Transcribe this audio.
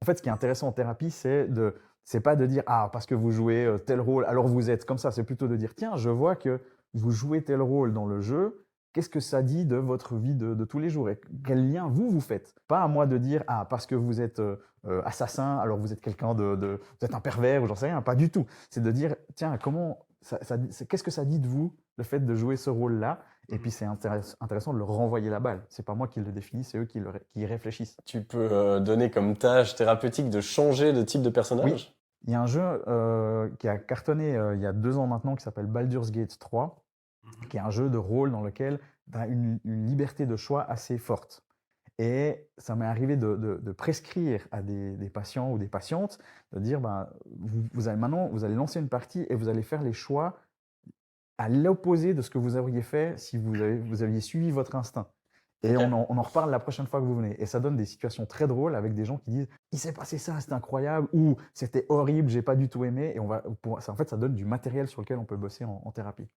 En fait, ce qui est intéressant en thérapie, c'est pas de dire: «Ah, parce que vous jouez, tel rôle, alors vous êtes comme ça». C'est plutôt de dire: «Tiens, je vois que vous jouez tel rôle dans le jeu. Qu'est-ce que ça dit de votre vie de tous les jours et quel lien vous faites?» Pas à moi de dire: «Ah, parce que vous êtes, assassin, alors vous êtes quelqu'un vous êtes un pervers» ou j'en sais rien, pas du tout. C'est de dire: «Tiens, comment ça dit qu'est-ce que ça dit de vous, le fait de jouer ce rôle-là?» Et puis c'est intéressant de leur renvoyer la balle. C'est pas moi qui le définis, c'est eux qui y réfléchissent. Tu peux donner comme tâche thérapeutique de changer de type de Oui, personnage? il y a un jeu, qui a cartonné, il y a 2 ans maintenant qui s'appelle Baldur's Gate 3, qui est un jeu de rôle dans lequel tu as une liberté de choix assez forte et ça m'est arrivé de prescrire à des patients ou des patientes, de dire: «Ben, vous allez lancer une partie et vous allez faire les choix à l'opposé de ce que vous auriez fait si vous aviez suivi votre instinct et Ok. on en reparle la prochaine fois que vous venez» et ça donne des situations très drôles avec des gens qui disent: «Il s'est passé ça, c'était incroyable» ou «C'était horrible, j'ai pas du tout aimé» et on va pour ça en fait, ça donne du matériel sur lequel on peut bosser en thérapie.